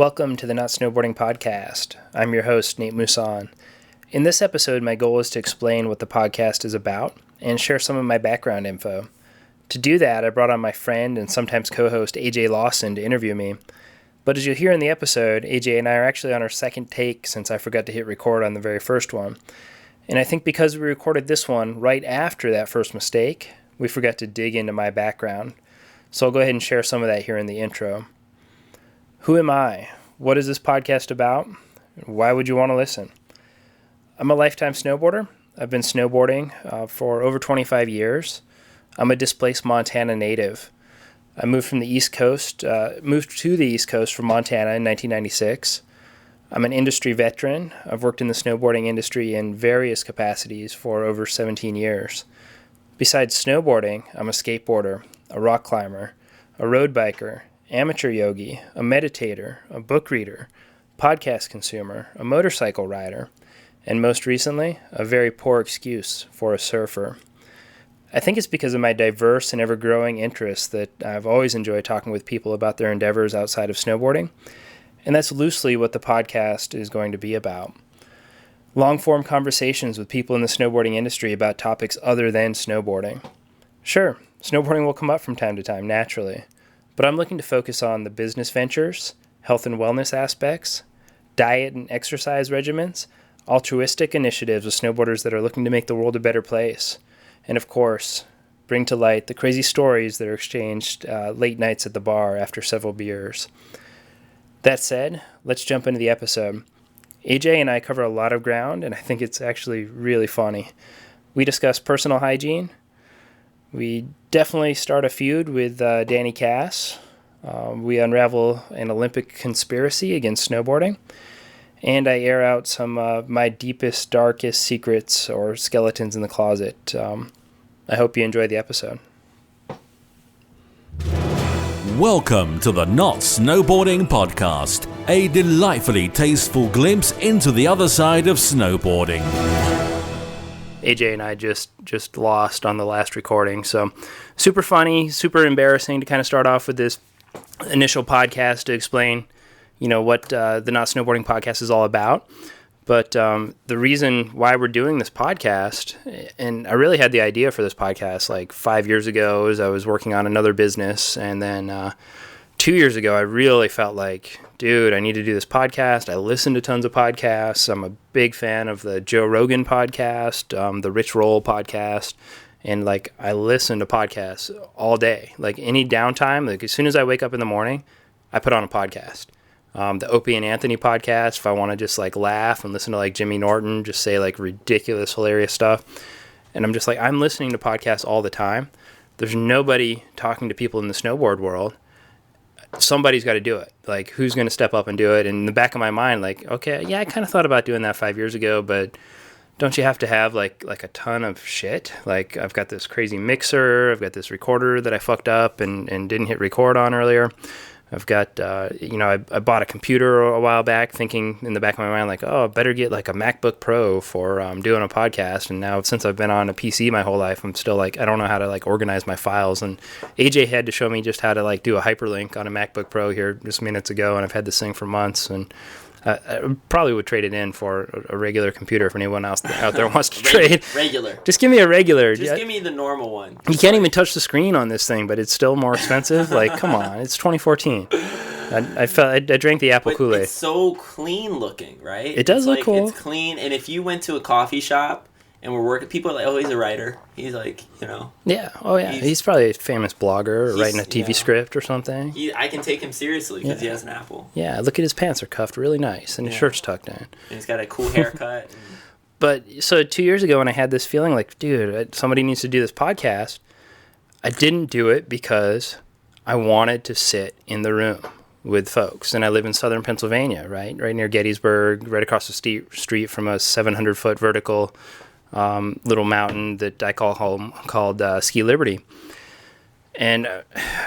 Welcome to the Not Snowboarding Podcast. I'm your host, Nate Musan. In this episode, my goal is to explain what the podcast is about and share some of my background info. To do that, I brought on my friend and sometimes co-host AJ Lawson to interview me. But as you'll hear in the episode, AJ and I are actually on our second take since I forgot to hit record on the very first one. And I think because we recorded this one right after that first mistake, we forgot to dig into my background. So I'll go ahead and share some of that here in the intro. Who am I? What is this podcast about? Why would you want to listen? I'm a lifetime snowboarder. I've been snowboarding for over 25 years. I'm a displaced Montana native. I moved to the East Coast from Montana in 1996. I'm an industry veteran. I've worked in the snowboarding industry in various capacities for over 17 years. Besides snowboarding, I'm a skateboarder, a rock climber, a road biker, amateur yogi, a meditator, a book reader, podcast consumer, a motorcycle rider, and most recently, a very poor excuse for a surfer. I think it's because of my diverse and ever-growing interests that I've always enjoyed talking with people about their endeavors outside of snowboarding, and that's loosely what the podcast is going to be about. Long-form conversations with people in the snowboarding industry about topics other than snowboarding. Sure, snowboarding will come up from time to time, naturally, but I'm looking to focus on the business ventures, health and wellness aspects, diet and exercise regimens, altruistic initiatives with snowboarders that are looking to make the world a better place, and of course, bring to light the crazy stories that are exchanged late nights at the bar after several beers. That said, let's jump into the episode. AJ and I cover a lot of ground, and I think it's actually really funny. We discuss personal hygiene. We definitely start a feud with Danny Kass. We unravel an Olympic conspiracy against snowboarding. And I air out some of my deepest, darkest secrets or skeletons in the closet. I hope you enjoy the episode. Welcome to the Not Snowboarding Podcast, a delightfully tasteful glimpse into the other side of snowboarding. AJ and I just lost on the last recording, so super funny, super embarrassing to kind of start off with this initial podcast to explain, what the Not Snowboarding Podcast is all about. But the reason why we're doing this podcast, and I really had the idea for this podcast like 5 years ago as I was working on another business, and then 2 years ago I really felt like, dude, I need to do this podcast. I listen to tons of podcasts. I'm a big fan of the Joe Rogan podcast, the Rich Roll podcast, and I listen to podcasts all day. Like any downtime, as soon as I wake up in the morning, I put on a podcast. The Opie and Anthony podcast, if I want to just laugh and listen to Jimmy Norton just say ridiculous, hilarious stuff. And I'm just I'm listening to podcasts all the time. There's nobody talking to people in the snowboard world. Somebody's got to do it. Who's going to step up and do it? And in the back of my mind, okay, yeah, I kind of thought about doing that 5 years ago, but don't you have to have a ton of shit? I've got this crazy mixer, I've got this recorder that I fucked up and didn't hit record on earlier. I've got, I bought a computer a while back thinking in the back of my mind, I better get a MacBook Pro for doing a podcast. And now since I've been on a PC my whole life, I'm still I don't know how to organize my files. And AJ had to show me just how to do a hyperlink on a MacBook Pro here just minutes ago. And I've had this thing for months. And I probably would trade it in for a regular computer if anyone else out there wants to trade. Regular. Just give me a regular. Just give me the normal one. You can't even touch the screen on this thing, but it's still more expensive. Come on, it's 2014. I drank the apple Kool-Aid. It's so clean looking, right? It does look cool. It's clean, and if you went to a coffee shop and we're working, people are oh, he's a writer. He's Yeah. Oh, yeah. He's probably a famous blogger or writing a TV script or something. I can take him seriously because he has an Apple. Yeah. Look at his pants are cuffed really nice and his shirt's tucked in. And he's got a cool haircut. But so 2 years ago when I had this feeling dude, somebody needs to do this podcast, I didn't do it because I wanted to sit in the room with folks. And I live in southern Pennsylvania, right near Gettysburg, right across the street from a 700-foot vertical little mountain that I call home called Ski Liberty. And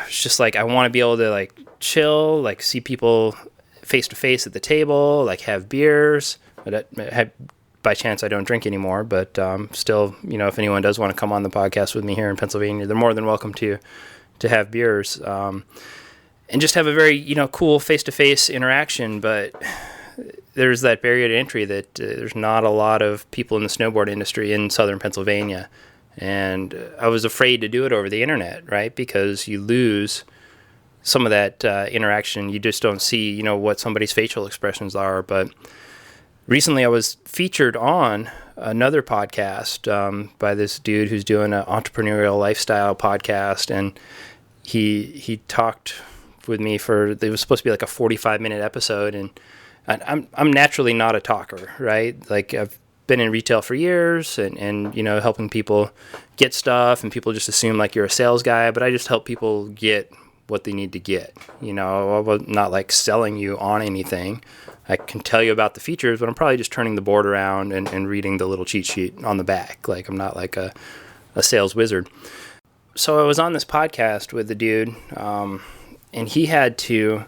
it's just I want to be able to chill, see people face to face at the table, have beers. But by chance I don't drink anymore, but still, if anyone does want to come on the podcast with me here in Pennsylvania, they're more than welcome to have beers. and just have a very, cool face-to-face interaction. But there's that barrier to entry that there's not a lot of people in the snowboard industry in southern Pennsylvania. And I was afraid to do it over the internet, right? Because you lose some of that interaction. You just don't see, what somebody's facial expressions are. But recently I was featured on another podcast by this dude who's doing an entrepreneurial lifestyle podcast. And he talked with me it was supposed to be like a 45-minute episode. And I'm naturally not a talker, right? Like I've been in retail for years and helping people get stuff, and people just assume like you're a sales guy, but I just help people get what they need to get. I'm not like selling you on anything. I can tell you about the features, but I'm probably just turning the board around and reading the little cheat sheet on the back. Like I'm not like a sales wizard. So I was on this podcast with the dude, and he had to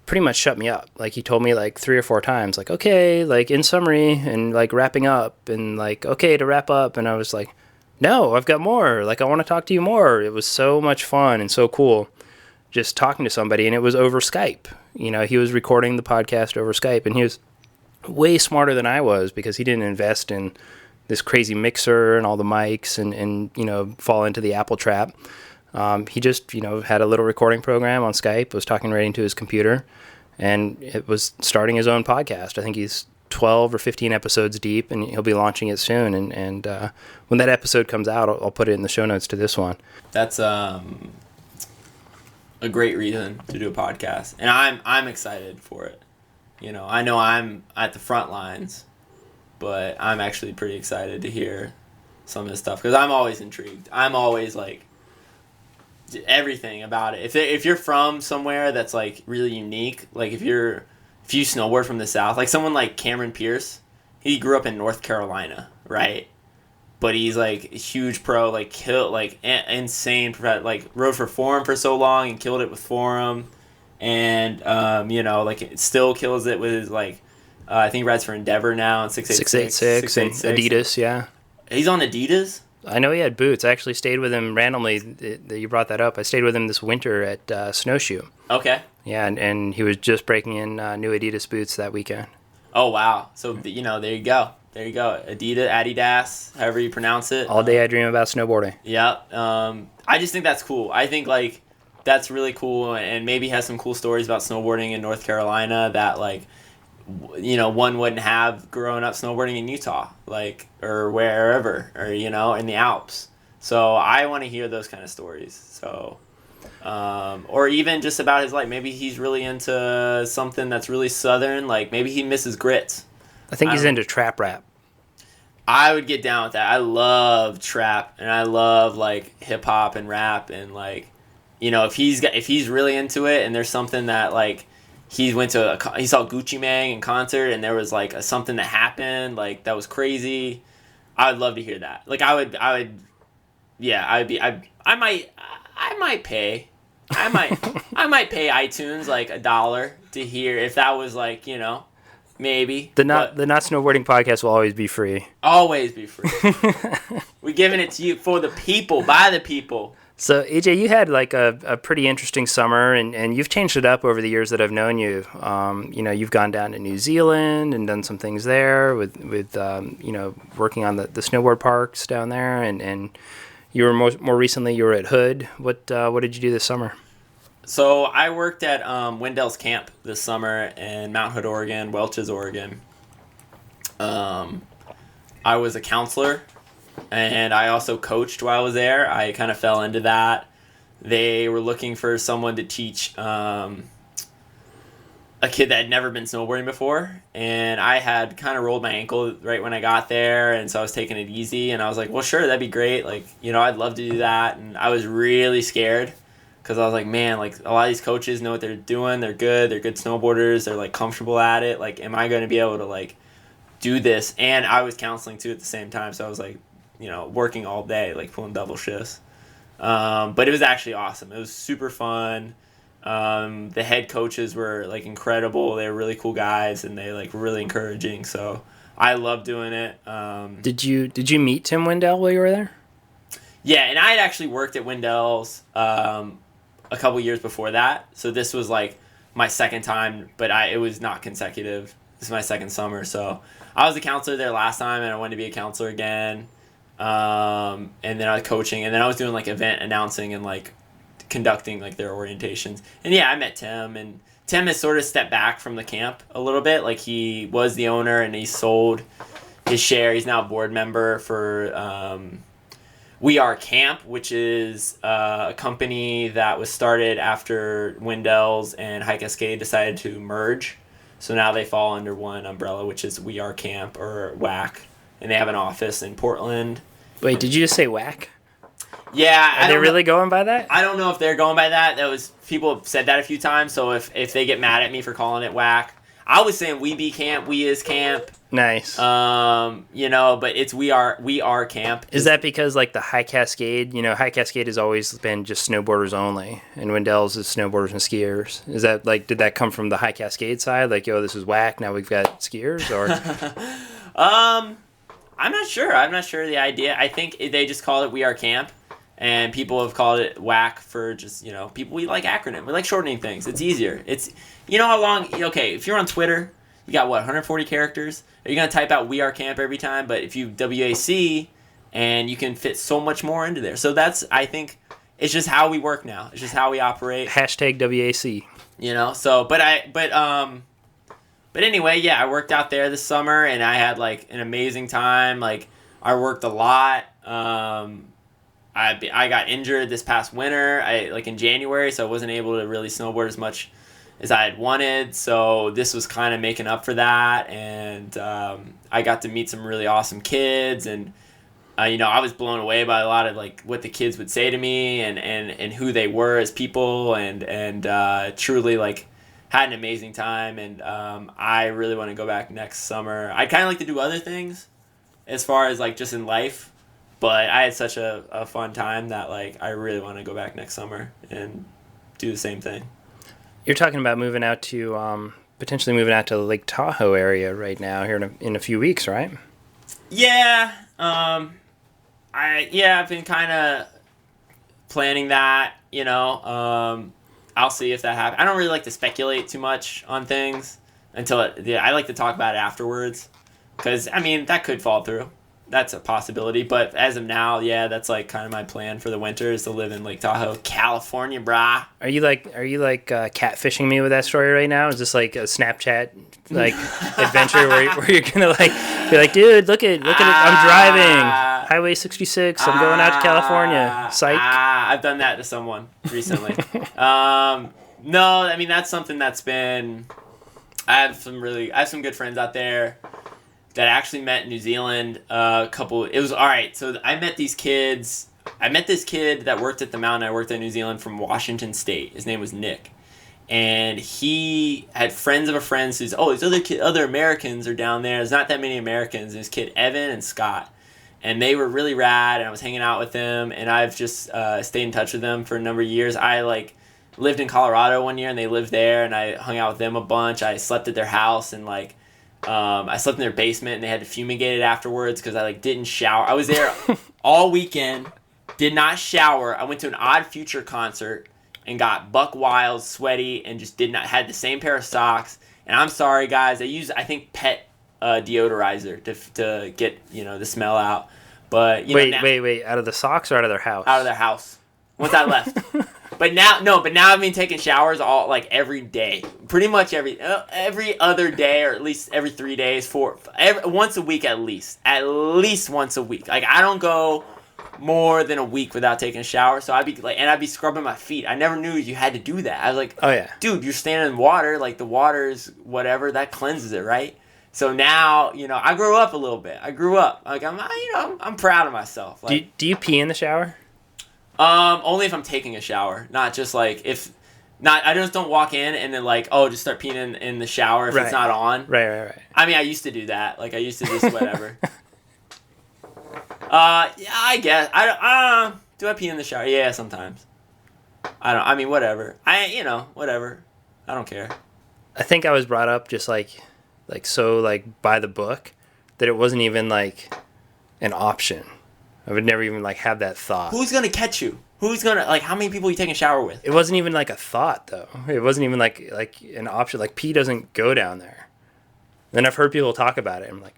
pretty much shut me up. Like he told me like 3 or 4 times, like, okay, like in summary and like wrapping up and like, okay, to wrap up. And I was like, no, I've got more. Like, I want to talk to you more. It was so much fun and so cool just talking to somebody. And it was over Skype. He was recording the podcast over Skype, and he was way smarter than I was because he didn't invest in this crazy mixer and all the mics and fall into the Apple trap. He just, had a little recording program on Skype, was talking right into his computer, and it was starting his own podcast. I think he's 12 or 15 episodes deep, and he'll be launching it soon. And when that episode comes out, I'll put it in the show notes to this one. That's a great reason to do a podcast, and I'm excited for it. I know I'm at the front lines, but I'm actually pretty excited to hear some of this stuff because I'm always intrigued. I'm always like, everything about it. If you're from somewhere that's like really unique, like if you snowboard from the South, like someone like Cameron Pierce, he grew up in North Carolina, right? But he's like a huge pro, like killed, like insane, like rode for Forum for so long and killed it with Forum, and like it still kills it with his like, I think he rides for Endeavor now and 686 and Adidas, yeah. He's on Adidas. I know he had boots. I actually stayed with him randomly. That you brought that up. I stayed with him this winter at Snowshoe. Okay. Yeah, and he was just breaking in new Adidas boots that weekend. Oh, wow. So, there you go. There you go. Adidas, however you pronounce it. All day I dream about snowboarding. Yeah. I just think that's cool. I think, like, that's really cool, and maybe has some cool stories about snowboarding in North Carolina that, like, one wouldn't have growing up snowboarding in Utah, like, or wherever, or, in the Alps. So I want to hear those kind of stories. So, or even just about his life. Maybe he's really into something that's really Southern. Like maybe he misses grits. I think he's into trap rap. I would get down with that. I love trap, and I love like hip hop and rap, and like, if he's really into it, and there's something that like, he saw Gucci Mane in concert, and there was like something that happened like that was crazy. I would love to hear that. Like I might pay iTunes like $1 to hear if that was like, maybe. The Not Snowboarding Podcast will always be free. Always be free. We're giving it to you for the people, by the people. So, AJ, you had like a pretty interesting summer, and you've changed it up over the years that I've known you. You've gone down to New Zealand and done some things there with working on the snowboard parks down there, and you were more recently you were at Hood. What did you do this summer? So I worked at Windells Camp this summer in Mount Hood, Oregon, Welch's, Oregon. I was a counselor. And I also coached while I was there. I kind of fell into that. They were looking for someone to teach a kid that had never been snowboarding before. And I had kind of rolled my ankle right when I got there. And so I was taking it easy. And I was like, well, sure, that'd be great. Like, I'd love to do that. And I was really scared because I was like, man, like a lot of these coaches know what they're doing. They're good snowboarders. They're like comfortable at it. Like, am I going to be able to like do this? And I was counseling too at the same time. So I was like, working all day, like pulling double shifts. But it was actually awesome. It was super fun. The head coaches were like incredible. They were really cool guys, and they like were really encouraging. So I loved doing it. Did you meet Tim Windell while you were there? Yeah, and I had actually worked at Windells a a couple years before that. So this was like my second time, but it was not consecutive. This is my second summer. So I was a counselor there last time, and I wanted to be a counselor again. And then I was coaching, and then I was doing like event announcing and like conducting like their orientations. And yeah, I met Tim, and Tim has sort of stepped back from the camp a little bit. Like he was the owner and he sold his share. He's now a board member for We Are Camp, which is a company that was started after Windells and High Cascade decided to merge. So now they fall under one umbrella, which is We Are Camp, or WAC. And they have an office in Portland. Wait, did you just say WAC? Yeah. Are they really going by that? I don't know if they're going by that. People have said that a few times, so if they get mad at me for calling it WAC. I was saying We Be Camp, We Is Camp. Nice. But it's We Are Camp. Is that because like the High Cascade, High Cascade has always been just snowboarders only, and Windells is snowboarders and skiers. Is that like, did that come from the High Cascade side? Like, this is WAC, now we've got skiers, or? I'm not sure. I'm not sure the idea. I think they just called it We Are Camp, and people have called it WAC for just, people, we like acronym. We like shortening things. It's easier. It's, how long, okay, if you're on Twitter, you got 140 characters? Are you going to type out We Are Camp every time? But if you WAC, and you can fit so much more into there. So that's, I think, it's just how we work now. It's just how we operate. Hashtag WAC. But anyway, yeah, I worked out there this summer, and I had, like, an amazing time. Like, I worked a lot. I got injured this past winter, in January, so I wasn't able to really snowboard as much as I had wanted. So this was kind of making up for that, and I got to meet some really awesome kids, and I was blown away by a lot of like what the kids would say to me, and who they were as people, and truly like had an amazing time, and I really want to go back next summer. I'd kind of like to do other things as far as like just in life, but I had such a fun time that like I really want to go back next summer and do the same thing. You're talking about moving out to potentially moving out to the Lake Tahoe area right now here in a few weeks, right? Yeah, I've been kind of planning that. I'll see if that happens. I don't really like to speculate too much on things until I like to talk about it afterwards, because that could fall through. That's a possibility, but as of now, yeah, that's like kind of my plan for the winter is to live in Lake Tahoe, California, brah. Are you catfishing me with that story right now? Is this like a Snapchat like adventure where you're gonna like be like, dude, look at it, I'm driving Highway 66, I'm going out to California. Psych. I've done that to someone recently. No, that's something that's been. I have some good friends out there that I actually met in New Zealand it was all right. So I met these kids. I met this kid that worked at the mountain I worked at in New Zealand from Washington State. His name was Nick. And he had friends of a friend who's, these other Americans are down there. There's not that many Americans. There's kid Evan and Scott. And they were really rad, and I was hanging out with them, and I've just stayed in touch with them for a number of years. I lived in Colorado one year, and they lived there, and I hung out with them a bunch. I slept at their house, and I slept in their basement, and they had to fumigate it afterwards because I didn't shower. I was there all weekend, did not shower. I went to an Odd Future concert and got buck wild, sweaty, and just had the same pair of socks. And I'm sorry, guys. I use pet deodorizer to get the smell out. But wait, out of the socks or out of their house? Out of their house. Once I left. But now I've been taking showers all every day, pretty much every other day, or at least every 3 days, once a week at least once a week. I don't go more than a week without taking a shower, so I'd be scrubbing my feet. I never knew you had to do that. I was like, oh yeah, dude, you're standing in water, the water's whatever that cleanses it, right? So now, I grew up a little bit. I grew up I'm proud of myself. Do you pee in the shower? Only if I'm taking a shower, not just if not. I just don't walk in and then just start peeing in the shower if it's not on. Right. I used to do that. I used to just whatever. Yeah, I guess. Do I pee in the shower? Yeah, sometimes. Whatever. Whatever. I don't care. I think I was brought up just so by the book that it wasn't even an option. I would never even have that thought. Who's gonna catch you? Who's gonna, like, how many people are you taking a shower with? It wasn't even like a thought, though. It wasn't even like an option. Like, pee doesn't go down there. Then I've heard people talk about it. I'm like,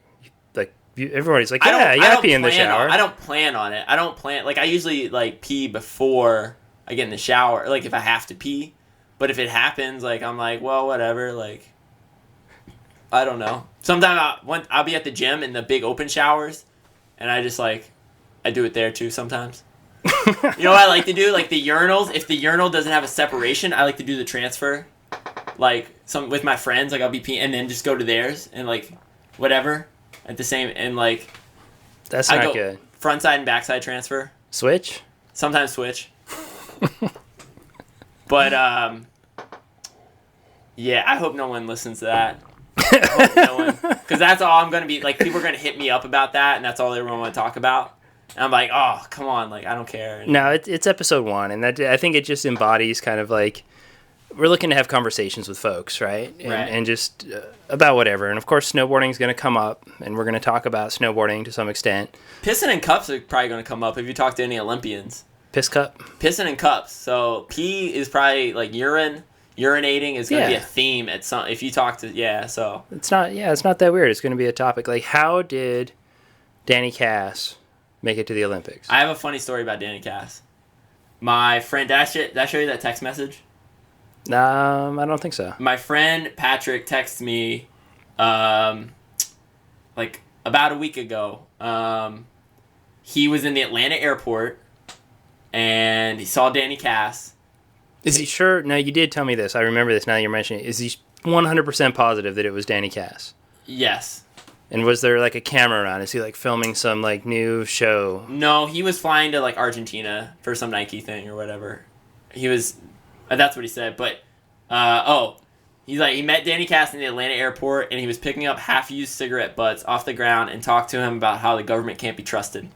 everybody's like, I pee in the shower. I don't plan on it. I don't plan, like, I usually, like, pee before I get in the shower, like, if I have to pee. But if it happens, like, I'm like, well, whatever, like, I don't know. Sometimes I'll be at the gym in the big open showers, and I just, like, I do it there, too, sometimes. You know what I like to do? Like, the urinals, if the urinal doesn't have a separation, I like to do the transfer. Like, with my friends, like, I'll be peeing, and then just go to theirs, and, like, whatever, at the same, and, like... That's not good. Front side and back side transfer. Switch? Sometimes switch. But, yeah, I hope no one listens to that. I hope no one... Because that's all I'm going to be... Like, people are going to hit me up about that, and that's all they want to talk about. And I'm like, oh, come on, like, I don't care. And no, it's episode 1, and I think it just embodies kind of like, we're looking to have conversations with folks, right? And just about whatever. And of course, snowboarding is going to come up, and we're going to talk about snowboarding to some extent. Pissing in cups are probably going to come up if you talk to any Olympians. Piss cup? Pissing in cups. So pee is probably like urinating is going to be a theme at some, if you talk to, so. It's not that weird. It's going to be a topic. Like, how did Danny Kass make it to the Olympics? I have a funny story about Danny Kass. My friend, did I show you that text message? I don't think so. My friend Patrick texted me, like about a week ago. He was in the Atlanta airport, and he saw Danny Kass. Is he sure? No, you did tell me this. I remember this now that you're mentioning it. Is he 100% positive that it was Danny Kass? Yes. And was there, like, a camera around? Is he, like, filming some, like, new show? No, he was flying to, like, Argentina for some Nike thing or whatever. He was... that's what he said, but... he met Danny Kass in the Atlanta airport, and he was picking up half-used cigarette butts off the ground and talked to him about how the government can't be trusted.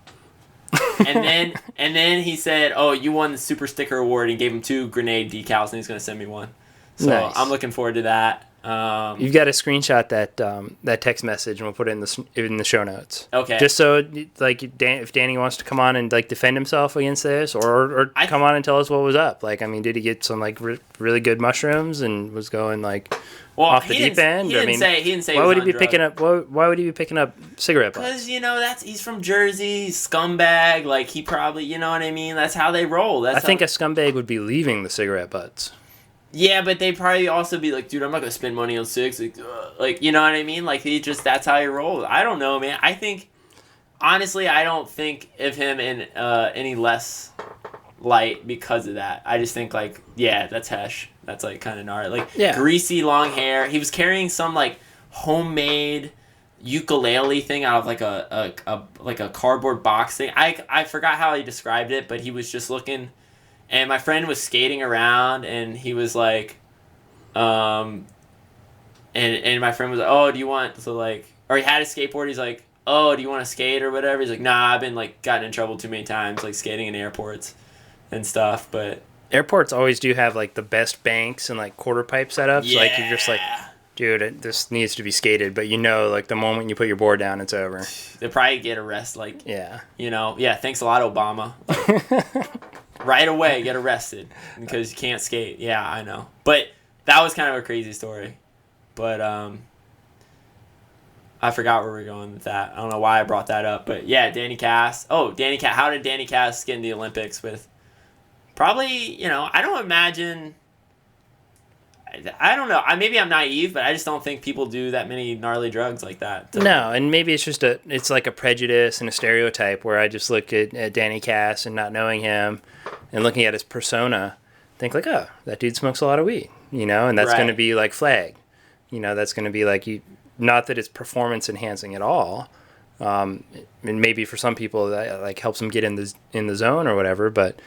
and then he said, oh, you won the Super Sticker Award, and gave him 2 grenade decals, and he's going to send me one. So nice. I'm looking forward to that. You've got to screenshot that text message, and we'll put it in the show notes. Okay. Just so, like, if Danny wants to come on and, like, defend himself against this, or come on and tell us what was up. Like, I mean, did he get some, like, really good mushrooms and was going, like, off the deep end? He didn't say. Why would he be picking up? Why would he be picking up cigarette butts? Because he's from Jersey, he's scumbag. Like, he probably, you know what I mean. That's how they roll. I think a scumbag would be leaving the cigarette butts. Yeah, but they'd probably also be like, dude, I'm not going to spend money on cigs. Like, you know what I mean? Like, that's how he rolls. I don't know, man. I think, honestly, I don't think of him in any less light because of that. I just think, like, yeah, that's Hesh. That's, like, kind of gnarly. Like, greasy, long hair. He was carrying some, like, homemade ukulele thing out of, like, a cardboard box thing. I forgot how he described it, but he was just looking... And my friend was skating around, and he was like, and my friend was like, oh, do you want to, like, or he had a skateboard, he's like, oh, do you want to skate or whatever? He's like, nah, I've been, like, gotten in trouble too many times, like, skating in airports and stuff, but... Airports always do have, like, the best banks and, like, quarter pipe setups. Yeah. Like, you're just like, dude, this needs to be skated, but you know, like, the moment you put your board down, it's over. They'll probably get arrested, like, yeah. You know, yeah, thanks a lot, Obama. Like, right away, get arrested because you can't skate. Yeah, I know. But that was kind of a crazy story. But I forgot where we were going with that. I don't know why I brought that up. But yeah, Danny Kass. Oh, Danny Kass. How did Danny Kass get in the Olympics with? Probably, you know, I don't imagine. I don't know. Maybe I'm naive, but I just don't think people do that many gnarly drugs like that. No, and maybe it's just it's like a prejudice and a stereotype where I just look at Danny Kass and not knowing him and looking at his persona, think like, oh, that dude smokes a lot of weed, you know, and that's going to be like flag. You know, that's going to be like, not that it's performance enhancing at all. And maybe for some people that like helps them get in the zone or whatever, but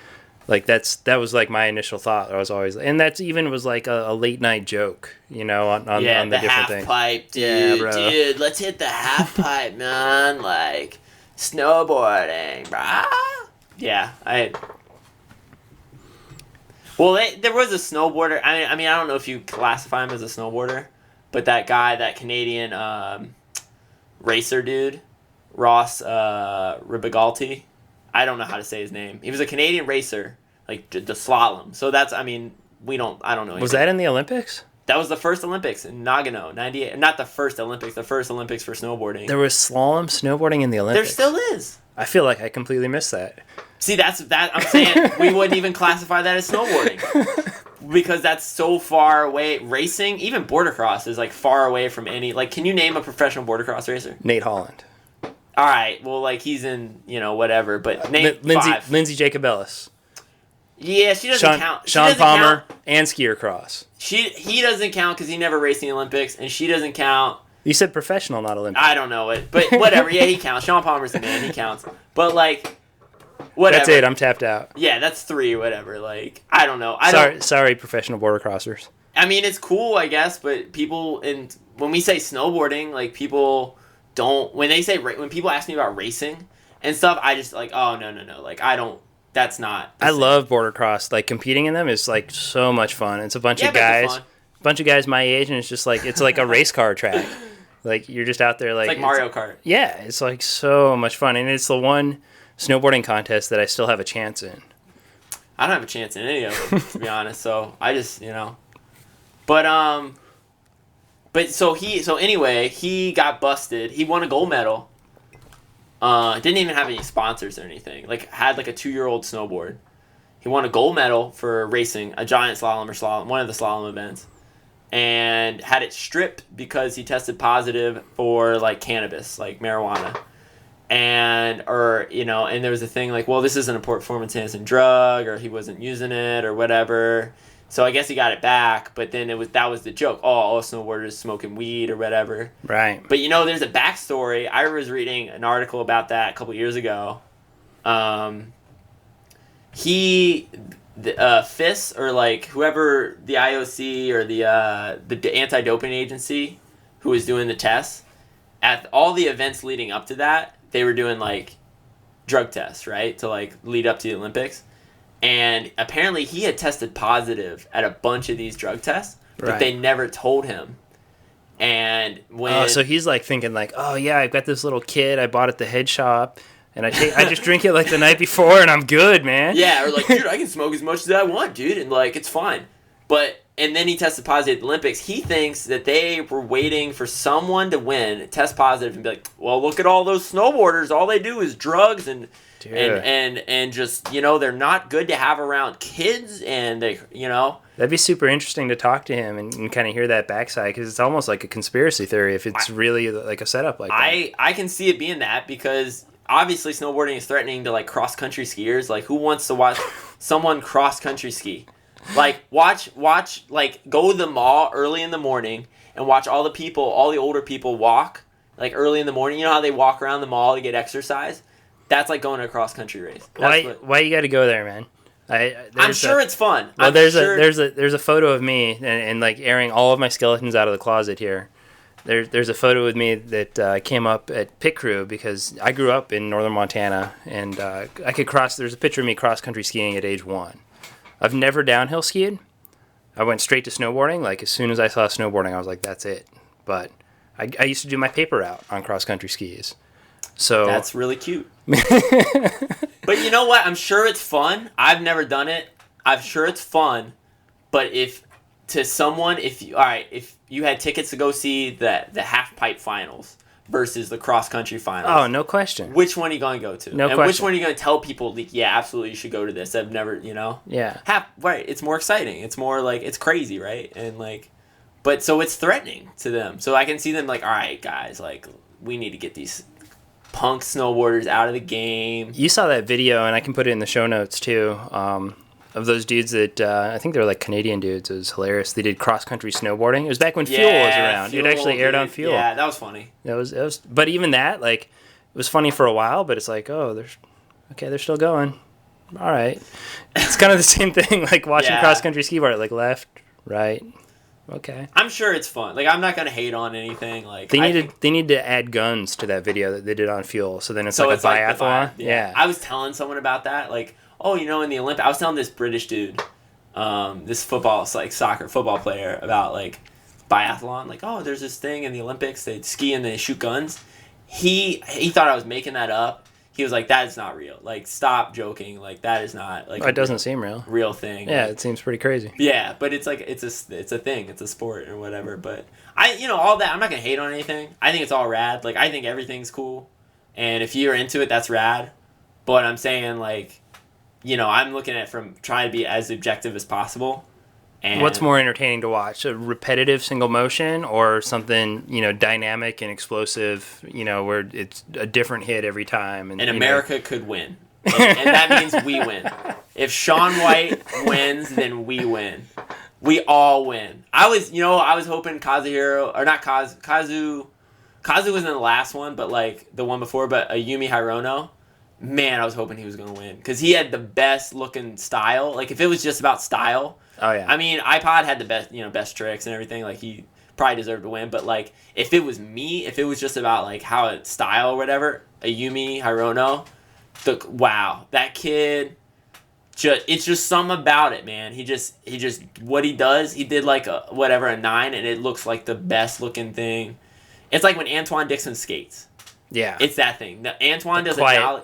like that was like my initial thought. I was always, and that's even was like a late night joke, you know, on the different half things. Pipe, dude, yeah, bro. Dude, let's hit the half pipe, man. Like snowboarding, brah. Yeah, Well, there was a snowboarder. I mean, I don't know if you classify him as a snowboarder, but that guy, that Canadian racer dude, Ross Ribigalti. I don't know how to say his name. He was a Canadian racer like the slalom. So that's, I mean, I don't know. Was that in the Olympics? That was the first Olympics in Nagano, 98. Not the first Olympics, the first Olympics for snowboarding. There was slalom snowboarding in the Olympics. There still is. I feel like I completely missed that. See, I'm saying we wouldn't even classify that as snowboarding. Because that's so far away. Racing, even bordercross is like far away from any, like, can you name a professional bordercross racer? Nate Holland. All right, well, like, he's in, whatever, but name five. Lindsay Jacobellis. Yeah, she doesn't count. Sean Palmer and skier cross. He doesn't count because he never raced in the Olympics, and she doesn't count. You said professional, not Olympic. I don't know it, but whatever. Yeah, he counts. Sean Palmer's the man. He counts. But, like, whatever. That's it. I'm tapped out. Yeah, that's 3, whatever. Like, I don't know. Sorry, professional border crossers. I mean, it's cool, I guess, but when we say snowboarding, like, people don't, when people ask me about racing and stuff, I just, like, oh, no. Like, that's not. I love border cross. Like, competing in them is, like, so much fun. It's a bunch of guys my age, and it's like a race car track. Like, you're just out there, like. It's like Mario Kart. Yeah, it's, like, so much fun. And it's the one snowboarding contest that I still have a chance in. I don't have a chance in any of them, to be honest. So, I just, But anyway, he got busted. He won a gold medal. Didn't even have any sponsors or anything. Like, had like a 2-year-old snowboard. He won a gold medal for racing a giant slalom, one of the slalom events, and had it stripped because he tested positive for like cannabis, like marijuana, and there was a thing like, well, this isn't a performance enhancing drug, or he wasn't using it or whatever. So I guess he got it back, but then that was the joke. Oh, all snowboarders smoking weed or whatever. Right. But there's a backstory. I was reading an article about that a couple years ago. FIS, or like whoever the IOC or the anti-doping agency who was doing the tests, at all the events leading up to that, they were doing like drug tests, right, to like lead up to the Olympics. And apparently he had tested positive at a bunch of these drug tests, but they never told him. And so he's like thinking like, oh yeah, I've got this little kid I bought at the head shop, and I just drink it like the night before, and I'm good, man. Yeah, or like, dude, I can smoke as much as I want, dude, and like it's fine. And then he tested positive at the Olympics. He thinks that they were waiting for someone to win, test positive, and be like, well, look at all those snowboarders. All they do is drugs and just, they're not good to have around kids, and they, That'd be super interesting to talk to him and kind of hear that backside, because it's almost like a conspiracy theory if it's really like a setup like that. I can see it being that, because obviously snowboarding is threatening to like cross-country skiers. Like, who wants to watch someone cross-country ski? Like, watch, like, go to the mall early in the morning and watch all the older people walk, like, early in the morning. You know how they walk around the mall to get exercise? That's like going to a cross-country race. Why you got to go there, man? I'm sure it's fun. Well, there's a photo of me and like airing all of my skeletons out of the closet here. There's a photo with me that came up at Pit Crew, because I grew up in northern Montana, and I could cross. There's a picture of me cross-country skiing at age 1. I've never downhill skied. I went straight to snowboarding. Like, as soon as I saw snowboarding, I was like, that's it. But I used to do my paper route on cross-country skis. So that's really cute. But you know what? I'm sure it's fun. I've never done it. I'm sure it's fun. But if you had tickets to go see the half pipe finals versus the cross country finals. Oh, no question. Which one are you going to go to? No question. Which one are you going to tell people, like, yeah, absolutely, you should go to this? I've never, Yeah. Right. It's more exciting. It's more like, it's crazy, right? And like, but so it's threatening to them. So I can see them like, all right, guys, like, we need to get these punk snowboarders out of the game. You saw that video, and I can put it in the show notes too, of those dudes that I think they were like Canadian dudes. It was hilarious. They did cross-country snowboarding. It was back when Fuel was around. Fuel, it actually aired on Fuel. Yeah, that was funny. It was. But even that, like, it was funny for a while, but it's like, oh, they're still going. All right. It's kind of the same thing, like watching cross-country ski board, like left, right. Okay. I'm sure it's fun. Like, I'm not gonna hate on anything. Like, they need to add guns to that video that they did on Fuel. So then it's like a biathlon. Yeah. I was telling someone about that. Like, oh, in the Olympics, I was telling this British dude, this soccer football player, about like biathlon. Like, oh, there's this thing in the Olympics. They ski and they shoot guns. He thought I was making that up. he was like, that is not real. Like, stop joking. Like, that is not like it doesn't seem real. Real thing. Yeah, like, it seems pretty crazy. Yeah, but it's like it's a thing. It's a sport or whatever. But all that. I'm not gonna hate on anything. I think it's all rad. Like, I think everything's cool, and if you're into it, that's rad. But I'm saying, like, I'm looking at it from trying to be as objective as possible. And what's more entertaining to watch? A repetitive single motion or something, dynamic and explosive, where it's a different hit every time? And America could win. And that means we win. If Shaun White wins, then we win. We all win. I was hoping Kazu was in the last one, but like the one before, but Ayumi Hirono, man, I was hoping he was going to win because he had the best looking style. Like, if it was just about style, oh yeah. I mean, iPod had the best tricks and everything. Like, he probably deserved to win. But like, if it was just about like how it style or whatever, Ayumi Hirono, wow, that kid. It's just something about it, man. He just what he does. He did like a 9, and it looks like the best looking thing. It's like when Antoine Dixon skates. Yeah, it's that thing. Antoine does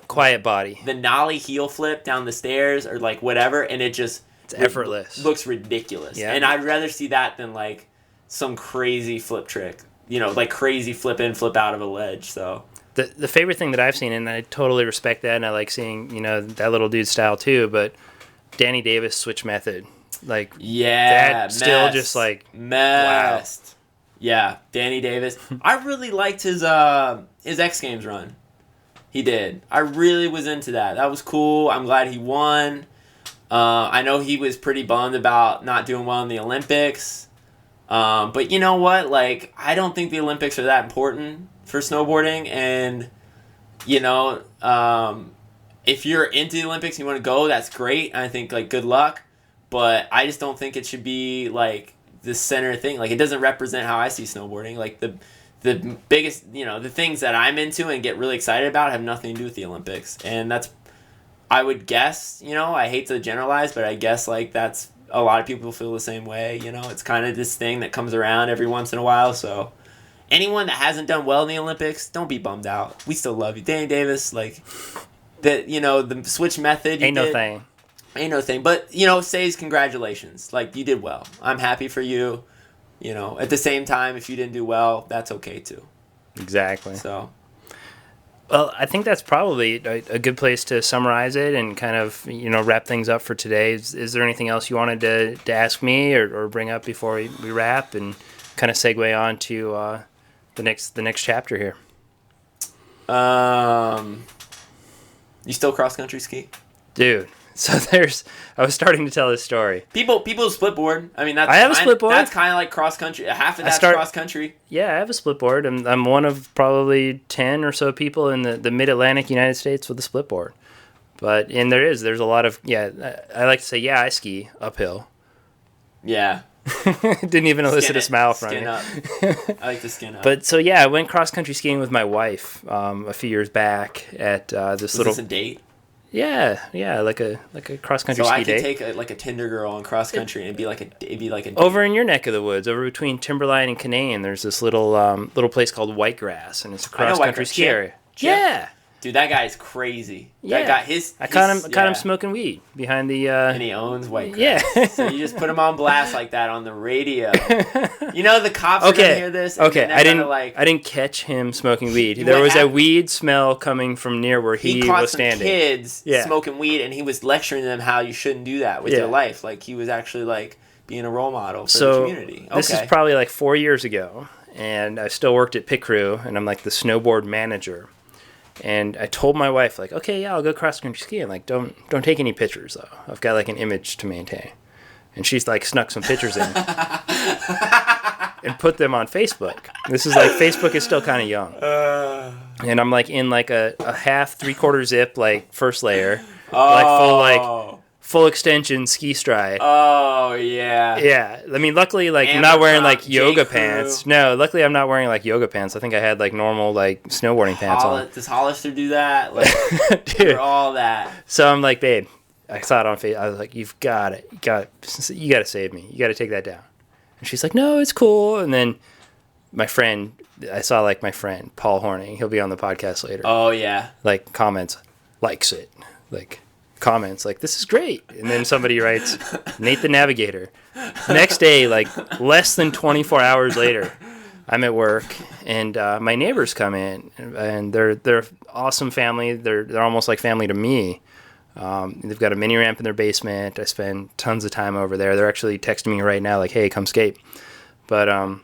quiet body. The nollie heel flip down the stairs or like whatever, and it's effortless. Looks ridiculous. Yeah. And I'd rather see that than like some crazy flip trick. Like crazy flip in, flip out of a ledge. So the favorite thing that I've seen, and I totally respect that, and I like seeing that little dude's style too. But Danny Davis switch method, like that still just like messed. Wow. Yeah, Danny Davis. I really liked his X Games run. He did. I really was into that. That was cool. I'm glad he won. I know he was pretty bummed about not doing well in the Olympics. But you know what? Like, I don't think the Olympics are that important for snowboarding. And, if you're into the Olympics and you want to go, that's great. I think, like, good luck. But I just don't think it should be, like, the center thing. Like, it doesn't represent how I see snowboarding. Like, the biggest, the things that I'm into and get really excited about have nothing to do with the Olympics. And that's, I would guess, I hate to generalize, but I guess, like, that's, a lot of people feel the same way, It's kind of this thing that comes around every once in a while, so anyone that hasn't done well in the Olympics, don't be bummed out. We still love you. Danny Davis, like, the switch method ain't no thing. Ain't no thing. But, says congratulations. Like, you did well. I'm happy for you. At the same time, if you didn't do well, that's okay too. Exactly. So, well, I think that's probably a good place to summarize it and kind of, wrap things up for today. Is there anything else you wanted to ask me or bring up before we wrap and kind of segue on to the next chapter here? You still cross-country ski? Dude. So I was starting to tell this story. People split board. I mean, I have a split board. That's kind of like cross country. Half of that's cross country. Yeah, I have a split board. I'm one of probably 10 or so people in the Mid-Atlantic United States with a split board. And there's a lot of, I like to say, I ski uphill. Yeah. Didn't even elicit a smile from you. Skin up. I like to skin up. But so I went cross country skiing with my wife a few years back at this little. Was this a date? Yeah, like a cross country ski date. So I could take a Tinder girl on cross country and it'd be like a date. Over in your neck of the woods, over between Timberline and Canaan, there's this little place called Whitegrass, and it's a cross country ski area. Yeah. Dude, that guy's crazy. Yeah. That guy, I caught him smoking weed behind the. And he owns Whitegrass. Yeah. So you just put him on blast like that on the radio. The cops are gonna hear this. Okay, I didn't catch him smoking weed. There was a weed smell coming from near where he was standing. He caught some kids smoking weed, and he was lecturing them how you shouldn't do that with your life. Like, he was actually like being a role model for the community. Okay. This is probably like 4 years ago, and I still worked at Pit Crew, and I'm like the snowboard manager. And I told my wife, like, okay, I'll go cross country skiing. Like, don't take any pictures though. I've got like an image to maintain. And she's like snuck some pictures in and put them on Facebook. This is like Facebook is still kind of young. And I'm like in like a half 3/4 zip like first layer, full extension ski stride. Oh yeah. Yeah. I mean, luckily, like, I'm not wearing like yoga pants. No, luckily I'm not wearing like yoga pants. I think I had like normal like snowboarding pants on. Does Hollister do that? Like, dude, all that. So I'm like, babe, I saw it on Facebook. I was like, you got to save me. You got to take that down. And she's like, no, it's cool. And then my friend, I saw like my friend, Paul Horning, he'll be on the podcast later. Oh, yeah. Like comments, likes it. Like comments like, this is great. And then somebody writes, Nate the Navigator. Next day, like less than 24 hours later, I'm at work and my neighbors come in and they're awesome family. They're almost like family to me. They've got a mini ramp in their basement. I spend tons of time over there. They're actually texting me right now like, hey, come skate. But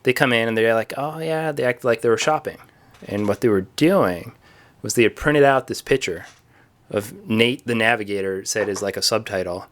they come in and they're like, oh yeah, they act like they were shopping. And what they were doing was they had printed out this picture of Nate the Navigator, said as like a subtitle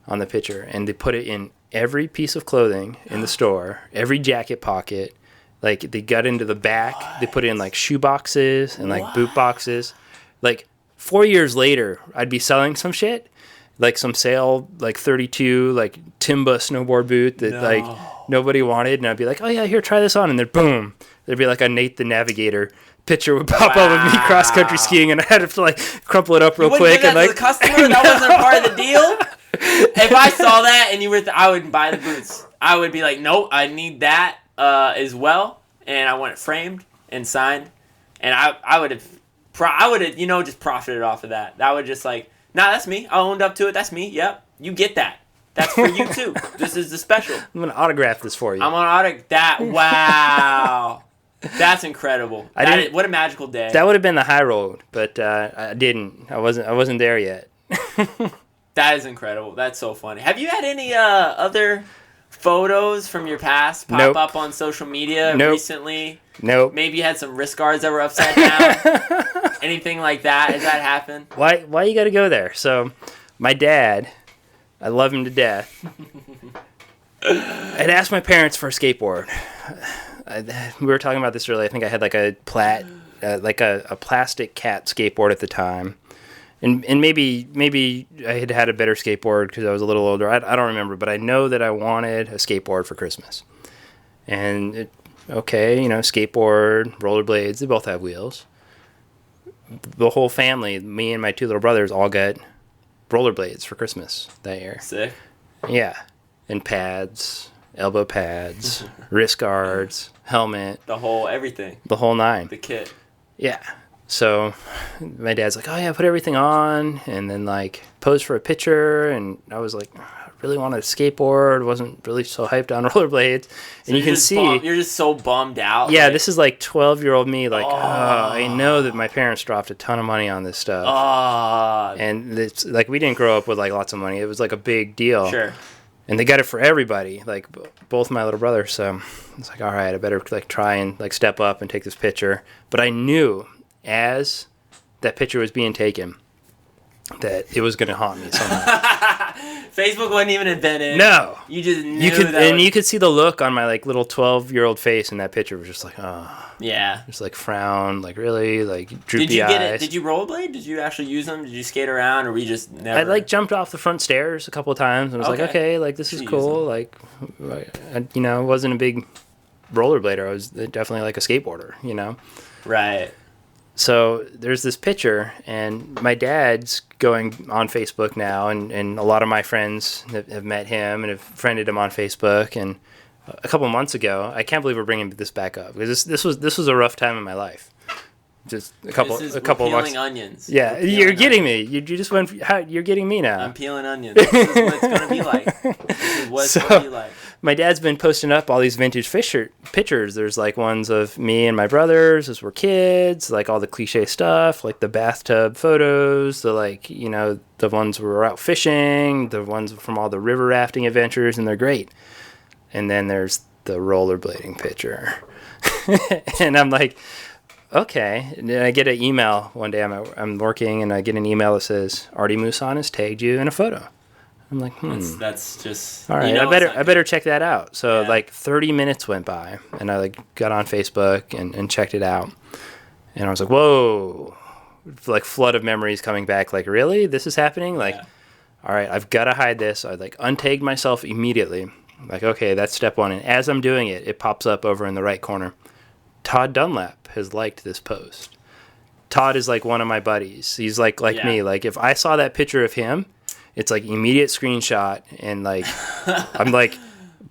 on the picture, and they put it in every piece of clothing in the store, every jacket pocket. Like they got into the back, they put it in like shoe boxes and like boot boxes. Like 4 years later, I'd be selling some shit, like some sale, like 32, like Timba snowboard boot that like nobody wanted, and I'd be like, oh yeah, here, try this on, and then boom, there'd be like a Nate the Navigator picture would pop up of me cross country skiing, and I had to like crumple it up real quick. Give and that like to the customer, that wasn't a part of the deal. If I saw that and you were, I wouldn't buy the boots. I would be like, nope, I need that as well, and I want it framed and signed, and I would have, just profited off of that. That would just like, nah, that's me. I owned up to it. That's me. Yep, you get that. That's for you too. This is the special. I'm gonna autograph this for you. I'm gonna autograph that. Wow. That's incredible. What a magical day. That would have been the high road, but I didn't. I wasn't there yet. That is incredible. That's so funny. Have you had any other photos from your past pop up on social media recently? Nope. Maybe you had some wrist guards that were upside down. Anything like that? Has that happened? Why you got to go there? So, my dad, I love him to death. I'd asked my parents for a skateboard. We were talking about this earlier. I think I had like a plastic cat skateboard at the time, and maybe I had a better skateboard because I was a little older. I don't remember, but I know that I wanted a skateboard for Christmas. And skateboard, rollerblades, they both have wheels. The whole family, me and my two little brothers, all got rollerblades for Christmas that year. Sick. Yeah, and pads. Elbow pads, wrist guards, helmet. The whole everything. The whole nine. The kit. Yeah. So my dad's like, oh yeah, put everything on, and then like pose for a picture, and I was like, I really wanted a skateboard, wasn't really so hyped on rollerblades. And you can see you're just so bummed out. Yeah, this is like 12-year-old me, like, I know that my parents dropped a ton of money on this stuff. And it's like we didn't grow up with like lots of money. It was like a big deal. Sure. And they got it for everybody, like both my little brothers. So it's like, all right, I better like try and like step up and take this picture. But I knew as that picture was being taken that it was going to haunt me somehow. Facebook wasn't even invented. No. You just knew you could see the look on my like little 12-year-old face in that picture. It was just like, yeah. Just like frown, like really, like droopy eyes. Did you rollerblade? Did you actually use them? Did you skate around, or were you just never? I like jumped off the front stairs a couple of times and was like, okay, like this is cool. Like, I wasn't a big rollerblader. I was definitely like a skateboarder, Right. So there's this picture, and my dad's going on Facebook now, and a lot of my friends have met him and have friended him on Facebook. And a couple months ago, I can't believe we're bringing this back up because this was a rough time in my life. Just a couple peeling onions. Yeah, you're getting me. You just went. You're getting me now. I'm peeling onions. This is what it's gonna be like. This is what it's gonna be like. My dad's been posting up all these vintage pictures. There's like ones of me and my brothers as we're kids, like all the cliche stuff, like the bathtub photos, the the ones where we're out fishing, the ones from all the river rafting adventures, and they're great. And then there's the rollerblading picture, and I'm like, okay. And then I get an email one day. I'm working, and I get an email that says Artie Musan has tagged you in a photo. I'm like, That's just all right. I better check that out. So like 30 minutes went by, and I like got on Facebook and checked it out, and I was like, whoa, like flood of memories coming back. Like, really, this is happening? Like, all right, I've got to hide this. I like untagged myself immediately. Like, okay, that's step one. And as I'm doing it, it pops up over in the right corner. Todd Dunlap has liked this post. Todd is like one of my buddies. He's like me. Like if I saw that picture of him, it's like immediate screenshot, and like I'm like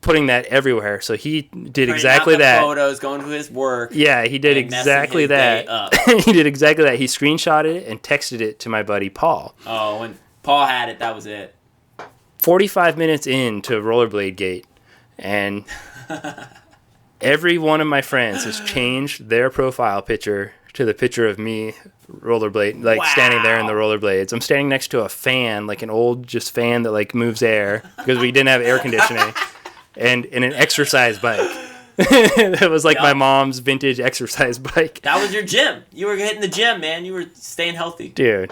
putting that everywhere. So he did Printing exactly out the that. Photos, going to his work. Yeah, he did and messing exactly his day that. up. He did exactly that. He screenshotted it and texted it to my buddy Paul. Oh, when Paul had it, that was it. 45 minutes into Rollerblade Gate, and every one of my friends has changed their profile picture to the picture of me rollerblade, like standing there in the rollerblades. I'm standing next to a fan, like an old just fan that like moves air because we didn't have air conditioning, and an exercise bike. That was like my mom's vintage exercise bike. That was your gym. You were hitting the gym, man. You were staying healthy. Dude,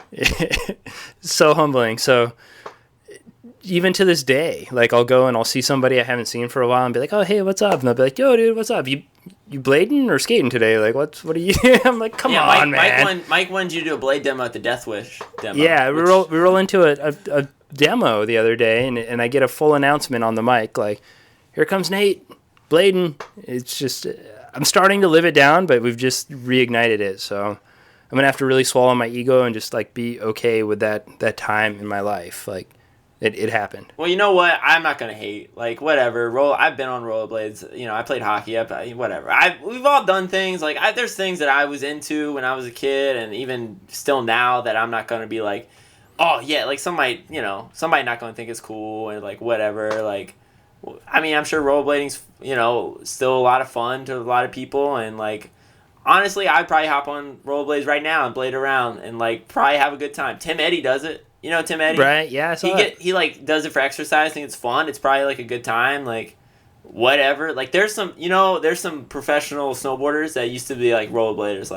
so humbling. So even to this day, like I'll go and I'll see somebody I haven't seen for a while and be like, oh, hey, what's up? And they'll be like, yo, dude, what's up? You blading or skating today? Like, what are you? I'm like, come on, man. Mike wanted you to do a blade demo at the Death Wish demo. Yeah, we roll into a demo the other day, and I get a full announcement on the mic, like, here comes Nate, blading. It's just, I'm starting to live it down, but we've just reignited it. So I'm going to have to really swallow my ego and just, like, be okay with that time in my life. Like, it happened. Well, you know what? I'm not gonna hate. Like, whatever. I've been on rollerblades. You know, I played hockey. Whatever. We've all done things. Like, there's things that I was into when I was a kid, and even still now that I'm not gonna be like, oh yeah, like somebody not gonna think it's cool and like whatever. Like, I mean, I'm sure rollerblading's still a lot of fun to a lot of people, and like honestly, I'd probably hop on rollerblades right now and blade around and like probably have a good time. Tim Eddy does it. You know Tim Eddy? Right, yeah, I saw that. He like does it for exercise. I think it's fun. It's probably like a good time. Like, whatever. Like, there's some professional snowboarders that used to be like rollerbladers,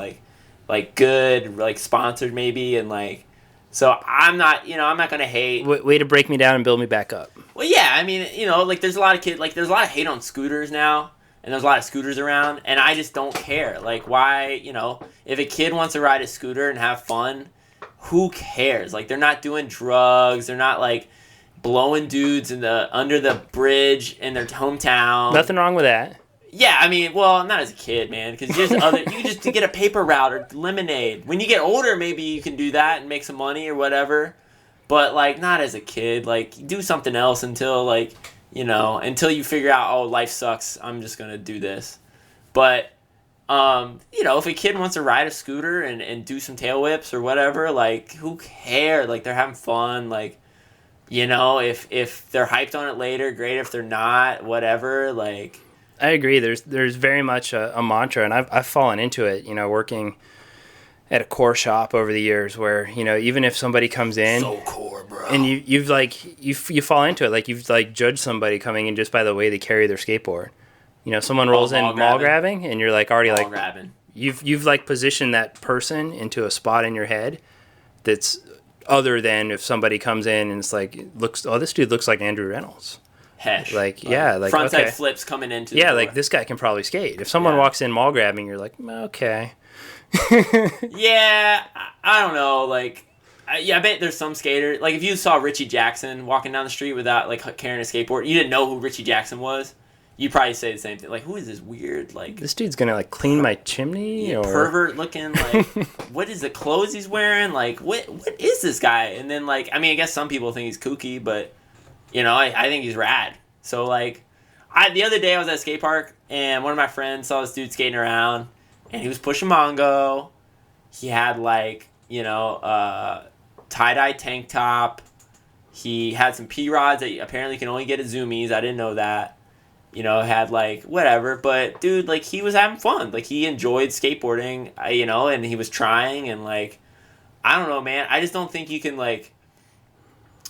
like good, like sponsored maybe, and like, so I'm not gonna hate. Way to break me down and build me back up. Well, yeah, I mean, like there's a lot of kids, like there's a lot of hate on scooters now, and there's a lot of scooters around, and I just don't care. Like, why, if a kid wants to ride a scooter and have fun, who cares? Like, they're not doing drugs. They're not like blowing dudes under the bridge in their hometown. Nothing wrong with that. Yeah, I mean, well, not as a kid, man, because you just get a paper route or lemonade. When you get older, maybe you can do that and make some money or whatever. But like, not as a kid. Like, do something else until until you figure out, oh, life sucks. I'm just gonna do this. But if a kid wants to ride a scooter and do some tail whips or whatever, like, who cares? Like, they're having fun. Like, if they're hyped on it later, great. If they're not, whatever. Like, I agree. There's very much a mantra, and I've fallen into it, working at a core shop over the years where, even if somebody comes in, so core, bro, and you fall into it, like you've like judged somebody coming in just by the way they carry their skateboard. Someone rolls in mall grabbing, and you're like already mall like grabbing. You've like positioned that person into a spot in your head that's other than if somebody comes in and it's like, this dude looks like Andrew Reynolds. Hesh. Like frontside flips coming into the door. like this guy can probably skate. If someone walks in mall grabbing, you're like, okay. Yeah, I don't know. Like, I bet there's some skaters. Like, if you saw Richie Jackson walking down the street without like carrying a skateboard, you didn't know who Richie Jackson was. You probably say the same thing. Like, who is this weird, like... This dude's gonna, like, clean my chimney, or... Pervert looking, like... What is the clothes he's wearing? Like, what is this guy? And then, like... I mean, I guess some people think he's kooky, but... I think he's rad. So, like... The other day, I was at a skate park, and one of my friends saw this dude skating around, and he was pushing Mongo. He had, like, tie-dye tank top. He had some P-rods that apparently can only get at Zoomies. I didn't know that. Had like whatever, but dude, like, he was having fun. Like, he enjoyed skateboarding, and he was trying, and like, I don't know, man. I just don't think you can like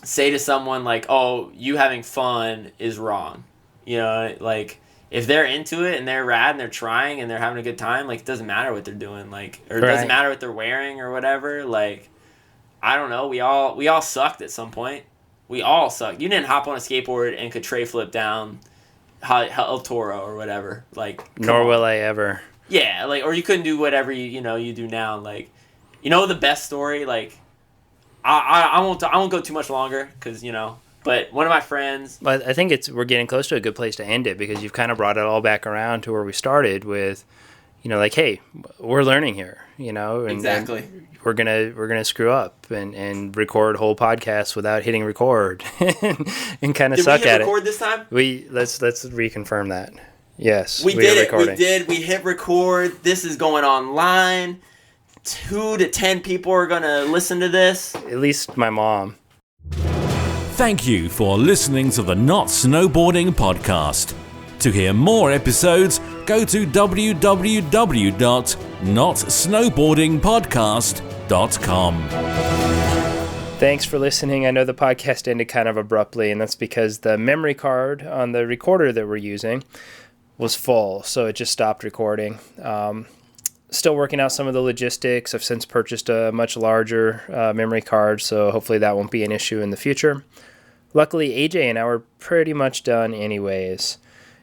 say to someone like, oh, you having fun is wrong. Like, if they're into it and they're rad and they're trying and they're having a good time, like, it doesn't matter what they're doing, like, or it doesn't matter what they're wearing or whatever. Like, I don't know. We all sucked at some point. We all sucked. You didn't hop on a skateboard and could tray flip down El Toro or whatever, like, nor will I ever. Yeah, like, or you couldn't do whatever you do now. Like, the best story, like, I won't go too much longer because but one of my friends. But I think we're getting close to a good place to end it, because you've kind of brought it all back around to where we started with, like, hey, we're learning here, and Exactly. and we're gonna screw up and record whole podcasts without hitting record and kind of suck Did we hit at record it. this time? Let's reconfirm that. Yes, We are did it. recording. We did. We hit record. This is going online. 2 to 10 people are gonna listen to this. At least my mom. Thank you for listening to the Not Snowboarding Podcast. To hear more episodes, go to www.notsnowboardingpodcast.com. Thanks for listening. I know the podcast ended kind of abruptly, and that's because the memory card on the recorder that we're using was full, so it just stopped recording. Still working out some of the logistics. I've since purchased a much larger memory card, so hopefully that won't be an issue in the future. Luckily, AJ and I were pretty much done anyways.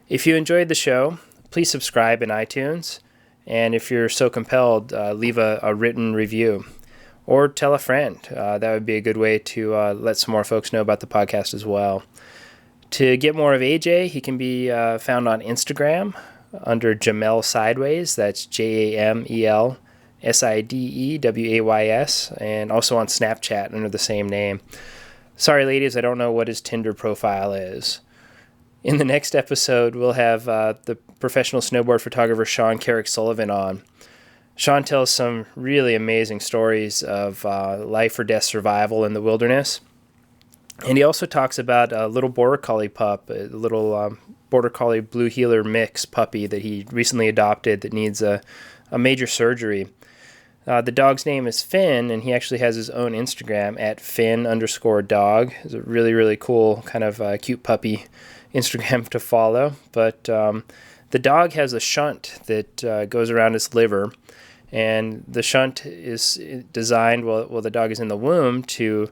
If you enjoyed the show, please subscribe in iTunes, and if you're so compelled, leave a written review. Or tell a friend. That would be a good way to let some more folks know about the podcast as well. To get more of AJ, he can be found on Instagram under Jamel Sideways. That's JamelSideways, and also on Snapchat under the same name. Sorry, ladies, I don't know what his Tinder profile is. In the next episode, we'll have the professional snowboard photographer Sean Carrick-Sullivan on. Sean tells some really amazing stories of life or death survival in the wilderness. And he also talks about a little border collie pup, a little border collie blue heeler mix puppy that he recently adopted that needs a major surgery. The dog's name is Finn, and he actually has his own Instagram at Finn_dog. It's a really, really cool kind of cute puppy Instagram to follow. But the dog has a shunt that goes around its liver. And the shunt is designed while the dog is in the womb to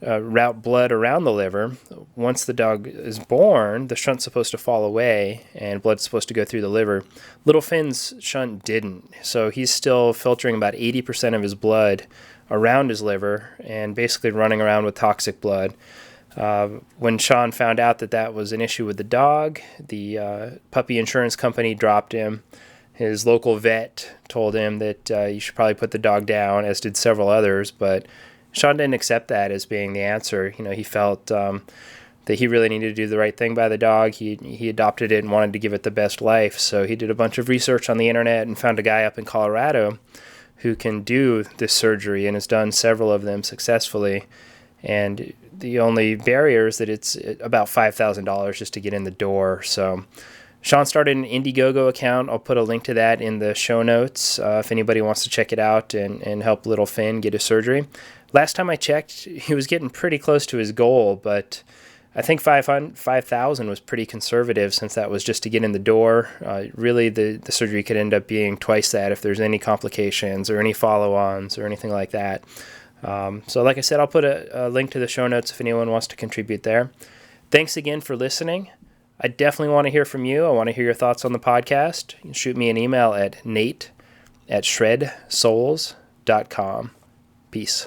route blood around the liver. Once the dog is born, the shunt's supposed to fall away and blood's supposed to go through the liver. Little Finn's shunt didn't, so he's still filtering about 80% of his blood around his liver and basically running around with toxic blood. When Sean found out that was an issue with the dog, the puppy insurance company dropped him. His local vet told him that you should probably put the dog down, as did several others, but Sean didn't accept that as being the answer. He felt that he really needed to do the right thing by the dog. He adopted it and wanted to give it the best life, so he did a bunch of research on the internet and found a guy up in Colorado who can do this surgery and has done several of them successfully. And the only barrier is that it's about $5,000 just to get in the door, so Sean started an Indiegogo account. I'll put a link to that in the show notes if anybody wants to check it out and help little Finn get his surgery. Last time I checked, he was getting pretty close to his goal, but I think $5,000 was pretty conservative since that was just to get in the door. Really, the surgery could end up being twice that if there's any complications or any follow-ons or anything like that. So like I said, I'll put a link to the show notes if anyone wants to contribute there. Thanks again for listening. I definitely want to hear from you. I want to hear your thoughts on the podcast. You can shoot me an email at nate@shredsouls.com. Peace.